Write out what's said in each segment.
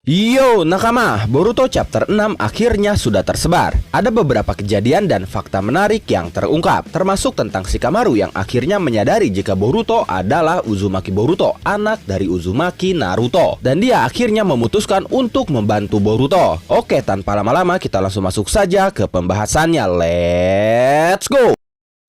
Yo nakama, Boruto chapter 6 akhirnya sudah tersebar. Ada beberapa kejadian dan fakta menarik yang terungkap, termasuk tentang Shikamaru yang akhirnya menyadari jika Boruto adalah Uzumaki Boruto, anak dari Uzumaki Naruto. Dan dia akhirnya memutuskan untuk membantu Boruto. Oke, tanpa lama-lama kita langsung masuk saja ke pembahasannya. Let's go!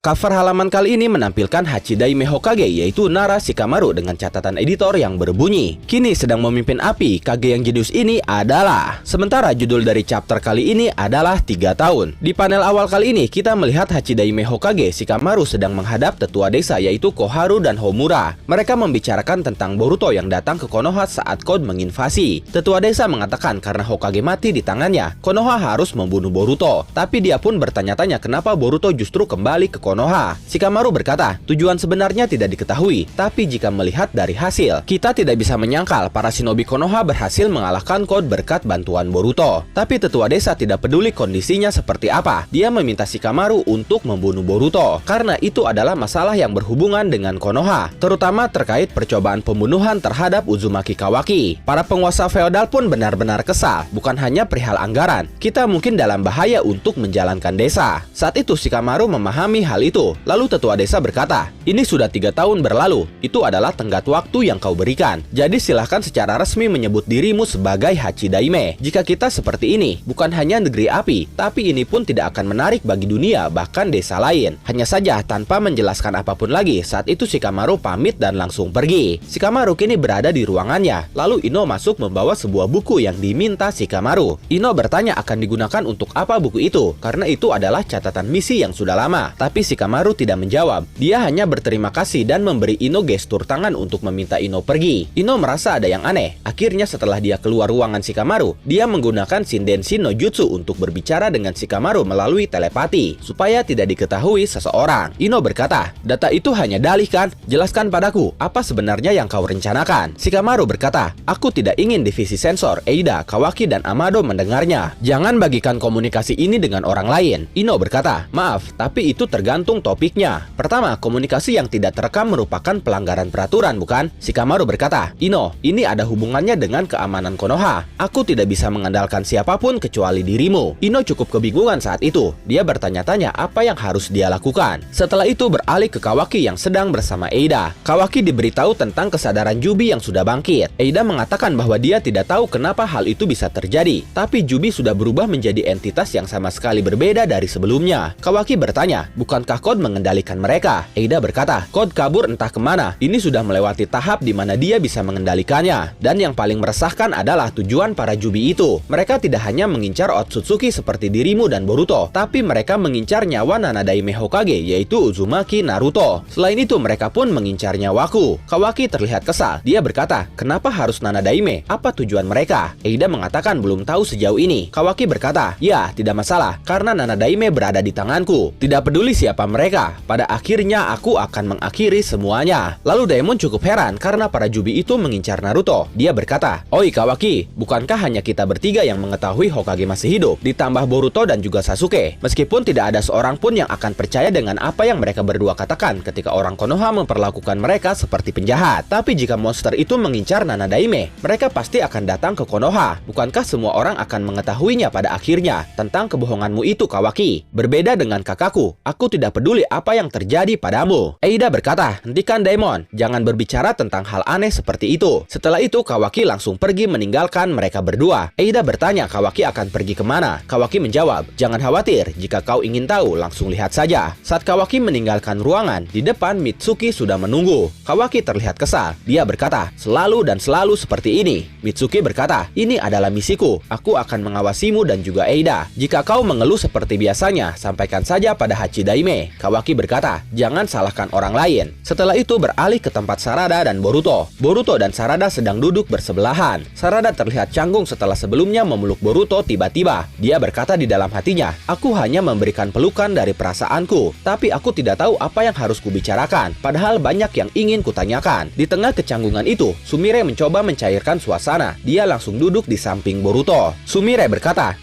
Cover halaman kali ini menampilkan Hachidaime Hokage, yaitu Nara Shikamaru dengan catatan editor yang berbunyi, "Kini sedang memimpin api, Kage yang jenius ini adalah..." Sementara judul dari chapter kali ini adalah 3 tahun. Di panel awal kali ini kita melihat Hachidaime Hokage Shikamaru sedang menghadap tetua desa yaitu Koharu dan Homura. Mereka membicarakan tentang Boruto yang datang ke Konoha saat Code menginvasi. Tetua desa mengatakan karena Hokage mati di tangannya, Konoha harus membunuh Boruto. Tapi dia pun bertanya-tanya kenapa Boruto justru kembali ke Konoha. Shikamaru berkata, tujuan sebenarnya tidak diketahui, tapi jika melihat dari hasil, kita tidak bisa menyangkal para shinobi Konoha berhasil mengalahkan Code berkat bantuan Boruto. Tapi tetua desa tidak peduli kondisinya seperti apa. Dia meminta Shikamaru untuk membunuh Boruto, karena itu adalah masalah yang berhubungan dengan Konoha, terutama terkait percobaan pembunuhan terhadap Uzumaki Kawaki. Para penguasa feodal pun benar-benar kesal, bukan hanya perihal anggaran. Kita mungkin dalam bahaya untuk menjalankan desa. Saat itu Shikamaru memahami hal itu. Lalu tetua desa berkata, "Ini sudah 3 tahun berlalu. Itu adalah tenggat waktu yang kau berikan. Jadi silahkan secara resmi menyebut dirimu sebagai Hachidaime. Jika kita seperti ini, bukan hanya negeri api, tapi ini pun tidak akan menarik bagi dunia, bahkan desa lain." Hanya saja tanpa menjelaskan apapun lagi, saat itu Shikamaru pamit dan langsung pergi. Shikamaru kini berada di ruangannya. Lalu Ino masuk membawa sebuah buku yang diminta Shikamaru. Ino bertanya akan digunakan untuk apa buku itu, karena itu adalah catatan misi yang sudah lama. Tapi Shikamaru tidak menjawab. Dia hanya berterima kasih dan memberi Ino gestur tangan untuk meminta Ino pergi. Ino merasa ada yang aneh. Akhirnya setelah dia keluar ruangan Shikamaru, dia menggunakan Shinden-shin no Jutsu untuk berbicara dengan Shikamaru melalui telepati, supaya tidak diketahui seseorang. Ino berkata, "Data itu hanya dalih kan? Jelaskan padaku, apa sebenarnya yang kau rencanakan?" Shikamaru berkata, "Aku tidak ingin divisi sensor, Eida, Kawaki, dan Amado mendengarnya. Jangan bagikan komunikasi ini dengan orang lain." Ino berkata, "Maaf, tapi itu tergantung topiknya. Pertama, komunikasi yang tidak terekam merupakan pelanggaran peraturan, bukan?" Shikamaru berkata, "Ino, ini ada hubungannya dengan keamanan Konoha. Aku tidak bisa mengandalkan siapapun kecuali dirimu." Ino cukup kebingungan saat itu. Dia bertanya-tanya apa yang harus dia lakukan. Setelah itu beralih ke Kawaki yang sedang bersama Eida. Kawaki diberitahu tentang kesadaran Jubi yang sudah bangkit. Eida mengatakan bahwa dia tidak tahu kenapa hal itu bisa terjadi. Tapi Jubi sudah berubah menjadi entitas yang sama sekali berbeda dari sebelumnya. Kawaki bertanya, bukankah Code mengendalikan mereka? Eida berkata, Code kabur entah kemana. Ini sudah melewati tahap di mana dia bisa mengendalikannya. Dan yang paling meresahkan adalah tujuan para Jubi itu. Mereka tidak hanya mengincar Otsutsuki seperti dirimu dan Boruto, tapi mereka mengincar nyawa Nanadaime Hokage, yaitu Uzumaki Naruto. Selain itu, mereka pun mengincar nyawaku. Kawaki terlihat kesal. Dia berkata, kenapa harus Nanadaime? Apa tujuan mereka? Eida mengatakan belum tahu sejauh ini. Kawaki berkata, ya, tidak masalah, karena Nanadaime berada di tanganku. Tidak peduli siapa mereka, pada akhirnya aku akan mengakhiri semuanya. Lalu Daemon cukup heran karena para Jubi itu mengincar Naruto. Dia berkata, "Oi Kawaki, bukankah hanya kita bertiga yang mengetahui Hokage masih hidup, ditambah Boruto dan juga Sasuke? Meskipun tidak ada seorang pun yang akan percaya dengan apa yang mereka berdua katakan ketika orang Konoha memperlakukan mereka seperti penjahat. Tapi jika monster itu mengincar Nanadaime, mereka pasti akan datang ke Konoha. Bukankah semua orang akan mengetahuinya pada akhirnya tentang kebohonganmu itu, Kawaki? Berbeda dengan kakakku, aku tidak peduli apa yang terjadi padamu." Eida berkata, "Hentikan Daemon, jangan berbicara tentang hal aneh seperti itu." Setelah itu Kawaki langsung pergi meninggalkan mereka berdua. Eida bertanya Kawaki akan pergi kemana. Kawaki menjawab, "Jangan khawatir, jika kau ingin tahu langsung lihat saja." Saat Kawaki meninggalkan ruangan, di depan Mitsuki sudah menunggu. Kawaki terlihat kesal. Dia berkata, "Selalu dan selalu seperti ini." Mitsuki berkata, "Ini adalah misiku. Aku akan mengawasimu dan juga Eida. Jika kau mengeluh seperti biasanya, sampaikan saja pada Hachidaime." Kawaki berkata, "Jangan salahkan orang lain." Setelah itu beralih ke tempat Sarada dan Boruto. Boruto dan Sarada sedang duduk bersebelahan. Sarada terlihat canggung setelah sebelumnya memeluk Boruto tiba-tiba. Dia berkata di dalam hatinya, "Aku hanya memberikan pelukan dari perasaanku, tapi aku tidak tahu apa yang harus kubicarakan. Padahal banyak yang ingin kutanyakan." Di tengah kecanggungan itu, Sumire mencoba mencairkan suasana. Dia langsung duduk di samping Boruto. Sumire berkata,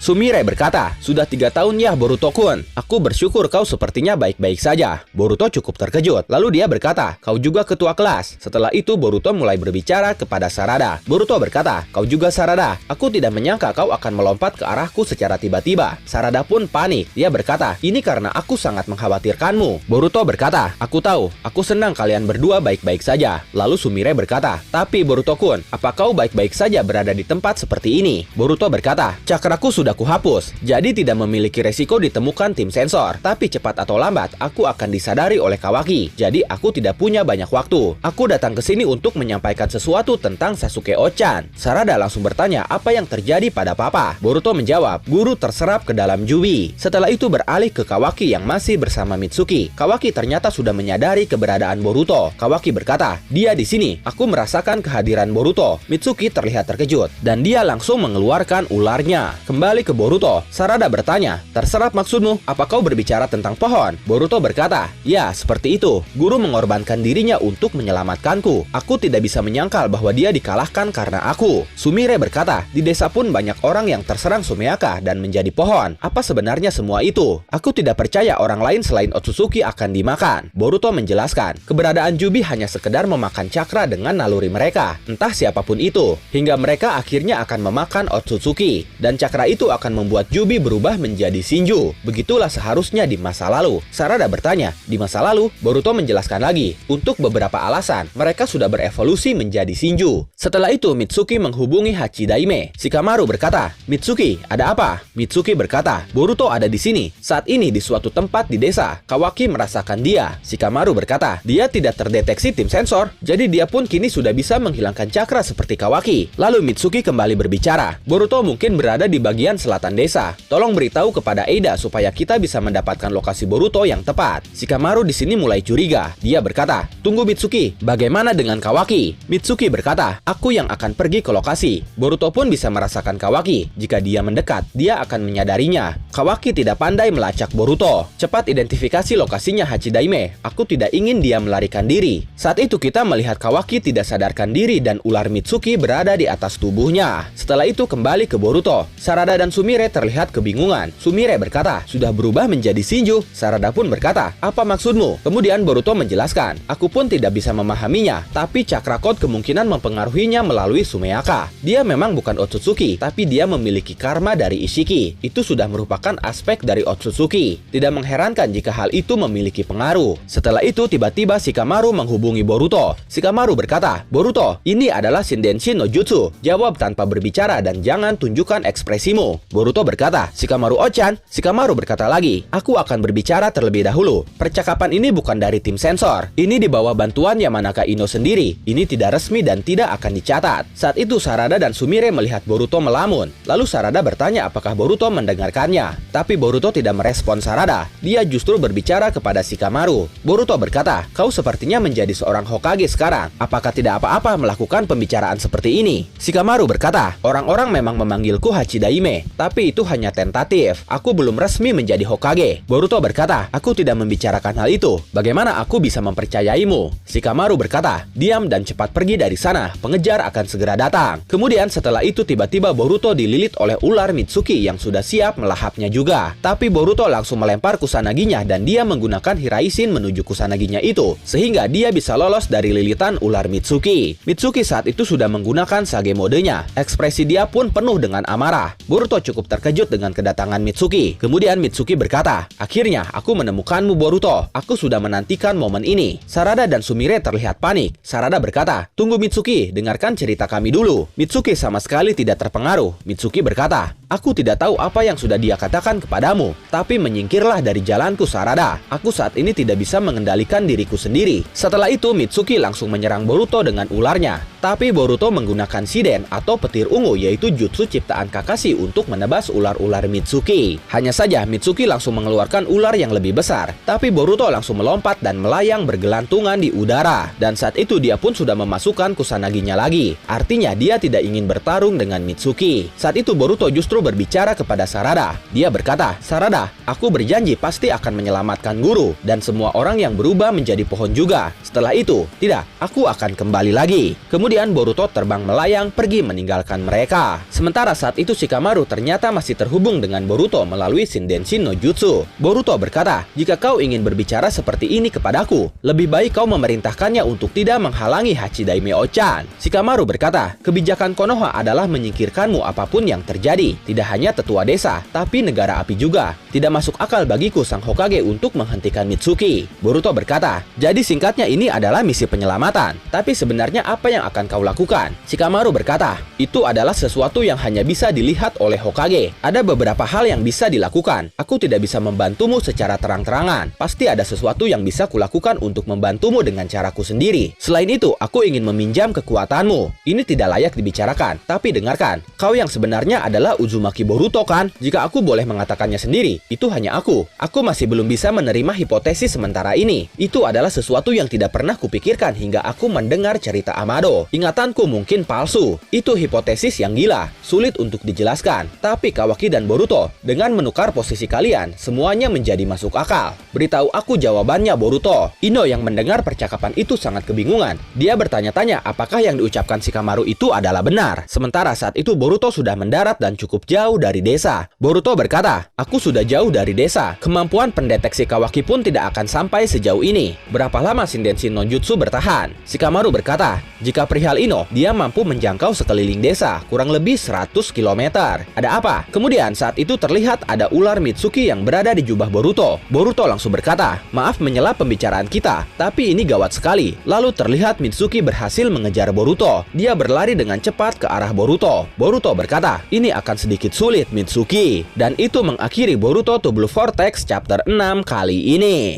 "Sudah 3 tahun ya Boruto-kun. Aku bersyukur kau sepertinya baik-baik saja. Boruto cukup terkejut. Lalu dia berkata, "Kau juga ketua kelas." Setelah itu Boruto mulai berbicara kepada Sarada. Boruto berkata, "Kau juga Sarada. Aku tidak menyangka kau akan melompat ke arahku secara tiba-tiba." Sarada pun panik. Dia berkata, "Ini karena aku sangat mengkhawatirkanmu." Boruto berkata, "Aku tahu. Aku senang kalian berdua baik-baik saja." Lalu Sumire berkata, "Tapi Boruto-kun, apa kau baik-baik saja berada di tempat seperti ini?" Boruto berkata, "Cakraku sudah kuhapus, jadi tidak memiliki resiko ditemukan tim sensor. Tapi cepat atau lambat, aku akan disadari oleh Kawaki. Jadi aku tidak punya banyak waktu. Aku datang ke sini untuk menyampaikan sesuatu tentang Sasuke Ochan." Sarada langsung bertanya apa yang terjadi pada papa. Boruto menjawab, "Guru terserap ke dalam Jubi." Setelah itu beralih ke Kawaki yang masih bersama Mitsuki. Kawaki ternyata sudah menyadari keberadaan Boruto. Kawaki berkata, "Dia di sini. Aku merasakan kehadiran Boruto." Mitsuki terlihat terkejut dan dia langsung mengeluarkan ularnya. Kembali ke Boruto, Sarada bertanya, "Terserap maksudmu? Apa kau berbicara tentang pohon?" Boruto berkata, "Ya, seperti itu. Guru mengorbankan dirinya untuk menyelamatkanku. Aku tidak bisa menyangkal bahwa dia dikalahkan karena aku." Sumire berkata, "Di desa pun banyak orang yang terserang Sumeaka dan menjadi pohon. Apa sebenarnya semua itu? Aku tidak percaya orang lain selain Otsutsuki akan dimakan." Boruto menjelaskan, keberadaan Jubi hanya sekedar memakan cakra dengan naluri mereka, entah siapapun itu, hingga mereka akhirnya akan memakan Otsutsuki, dan cakra itu akan membuat Jubi berubah menjadi Shinju. Begitulah seharusnya di masa lalu. Sarada bertanya, "Di masa lalu?" Boruto menjelaskan lagi, untuk beberapa alasan, mereka sudah berevolusi menjadi Shinju. Setelah itu Mitsuki menghubungi Hachidaime. Shikamaru berkata, "Mitsuki, ada apa?" Mitsuki berkata, "Boruto ada di sini, saat ini di suatu tempat di desa. Kawaki merasakan dia." Shikamaru berkata, "Dia tidak terdeteksi tim sensor, jadi dia pun kini sudah bisa menghilangkan cakra seperti Kawaki." Lalu Mitsuki kembali berbicara, "Boruto mungkin berada di bagian selatan desa. Tolong beritahu kepada Eida supaya kita bisa mendapatkan lokasi Boruto yang tepat." Shikamaru di sini mulai curiga. Dia berkata, "Tunggu Mitsuki, bagaimana dengan Kawaki?" Mitsuki berkata, "Aku yang akan pergi ke lokasi. Boruto pun bisa merasakan Kawaki. Jika dia mendekat, dia akan menyadarinya. Kawaki tidak pandai melacak Boruto. Cepat identifikasi lokasinya Hachidaime. Aku tidak ingin dia melarikan diri." Saat itu kita melihat Kawaki tidak sadarkan diri dan ular Mitsuki berada di atas tubuhnya. Setelah itu kembali ke Boruto. Sarada dan Sumire terlihat kebingungan. Sumire berkata, "Sudah berubah menjadi Shinju." Sarada pun berkata, "Apa maksudmu?" Kemudian Boruto menjelaskan, "Aku pun tidak bisa memahaminya, tapi cakra code kemungkinan mempengaruhinya melalui Sumeaka. Dia memang bukan Otsutsuki, tapi dia memiliki karma dari Ishiki. Itu sudah merupakan aspek dari Otsutsuki. Tidak mengherankan jika hal itu memiliki pengaruh." Setelah itu tiba-tiba Shikamaru menghubungi Boruto. Shikamaru berkata, "Boruto, ini adalah Shinden-shin no Jutsu. Jawab tanpa berbicara dan jangan tunjukkan ekspresimu." Boruto berkata, "Shikamaru Ochan." Shikamaru berkata lagi, "Aku akan berbicara terlebih dahulu. Percakapan ini bukan dari tim sensor. Ini di bawah bantuan Yamanaka Ino sendiri. Ini tidak resmi dan tidak akan dicatat." Saat itu Sarada dan Sumire melihat Boruto melamun. Lalu Sarada bertanya apakah Boruto mendengarkannya. Tapi Boruto tidak merespon Sarada. Dia justru berbicara kepada Shikamaru. Boruto berkata, "Kau sepertinya menjadi seorang Hokage sekarang. Apakah tidak apa-apa melakukan pembicaraan seperti ini?" Shikamaru berkata, "Orang-orang memang memanggilku Hachidaime, tapi itu hanya tentatif. Aku belum resmi menjadi Hokage." Boruto berkata, "Aku tidak membicarakan hal itu. Bagaimana aku bisa mempercayaimu?" Shikamaru berkata, "Diam dan cepat pergi dari sana. Pengejar akan segera datang." Kemudian setelah itu tiba-tiba Boruto dililit oleh ular Mitsuki yang sudah siap melahapnya juga. Tapi Boruto langsung melempar kusanaginya dan dia menggunakan Hiraishin menuju kusanaginya itu, sehingga dia bisa lolos dari lilitan ular Mitsuki. Mitsuki saat itu sudah menggunakan Sage modenya. Ekspresi dia pun penuh dengan amarah. Boruto cukup terkejut dengan kedatangan Mitsuki. Kemudian Mitsuki berkata, "Akhirnya aku menemukanmu Boruto. Aku sudah menantikan momen ini." Sarada dan Sumire terlihat panik. Sarada berkata, "Tunggu Mitsuki, dengarkan cerita kami dulu." Mitsuki sama sekali tidak terpengaruh. Mitsuki berkata, "Aku tidak tahu apa yang sudah dia katakan kepadamu, tapi menyingkirlah dari jalanku Sarada. Aku saat ini tidak bisa mengendalikan diriku sendiri." Setelah itu Mitsuki langsung menyerang Boruto dengan ularnya. Tapi Boruto menggunakan Shiden atau petir ungu, yaitu jutsu ciptaan Kakashi untuk menebas ular-ular Mitsuki. Hanya saja Mitsuki langsung mengeluarkan ular yang lebih besar, tapi Boruto langsung melompat dan melayang bergelantungan di udara. Dan saat itu dia pun sudah memasukkan kusanaginya lagi. Artinya dia tidak ingin bertarung dengan Mitsuki. Saat itu Boruto justru berbicara kepada Sarada. Dia berkata, "Sarada, aku berjanji pasti akan menyelamatkan guru dan semua orang yang berubah menjadi pohon juga. Setelah itu, tidak, aku akan kembali lagi." Kemudian Boruto terbang melayang pergi meninggalkan mereka. Sementara saat itu Shikamaru ternyata masih terhubung dengan Boruto melalui Shinden-shin no Jutsu. Boruto berkata, berkata, "Jika kau ingin berbicara seperti ini kepadaku, lebih baik kau memerintahkannya untuk tidak menghalangi Hachidaime Ochan." Shikamaru berkata, "Kebijakan Konoha adalah menyingkirkanmu apapun yang terjadi. Tidak hanya tetua desa, tapi negara api juga. Tidak masuk akal bagiku sang Hokage untuk menghentikan Mitsuki." Boruto berkata, "Jadi singkatnya ini adalah misi penyelamatan. Tapi sebenarnya apa yang akan kau lakukan?" Shikamaru berkata, "Itu adalah sesuatu yang hanya bisa dilihat oleh Hokage. Ada beberapa hal yang bisa dilakukan. Aku tidak bisa membantumu secara terang-terangan. Pasti ada sesuatu yang bisa kulakukan untuk membantumu dengan caraku sendiri. Selain itu, aku ingin meminjam kekuatanmu. Ini tidak layak dibicarakan, tapi dengarkan. Kau yang sebenarnya adalah Uzumaki Boruto kan? Jika aku boleh mengatakannya sendiri, itu hanya aku. Aku masih belum bisa menerima hipotesis sementara ini. Itu adalah sesuatu yang tidak pernah kupikirkan hingga aku mendengar cerita Amado. Ingatanku mungkin palsu. Itu hipotesis yang gila, sulit untuk dijelaskan. Tapi Kawaki dan Boruto, dengan menukar posisi kalian, semuanya menjadi masuk akal. Beritahu aku jawabannya, Boruto." Ino yang mendengar percakapan itu sangat kebingungan. Dia bertanya-tanya apakah yang diucapkan Shikamaru itu adalah benar. Sementara saat itu Boruto sudah mendarat dan cukup jauh dari desa. Boruto berkata, "Aku sudah jauh dari desa. Kemampuan pendeteksi Kawaki pun tidak akan sampai sejauh ini. Berapa lama Shindenshi no Jutsu bertahan?" Shikamaru berkata, "Jika perihal Ino, dia mampu menjangkau sekeliling desa, kurang lebih 100 km. Ada apa?" Kemudian saat itu terlihat ada ular Mitsuki yang berada di jubah Boruto. Boruto langsung berkata, "Maaf menyela pembicaraan kita, tapi ini gawat sekali." Lalu terlihat Mitsuki berhasil mengejar Boruto. Dia berlari dengan cepat ke arah Boruto. Boruto berkata, "Ini akan sedikit sulit, Mitsuki." Dan itu mengakhiri Boruto to Blue Vortex chapter 6 kali ini.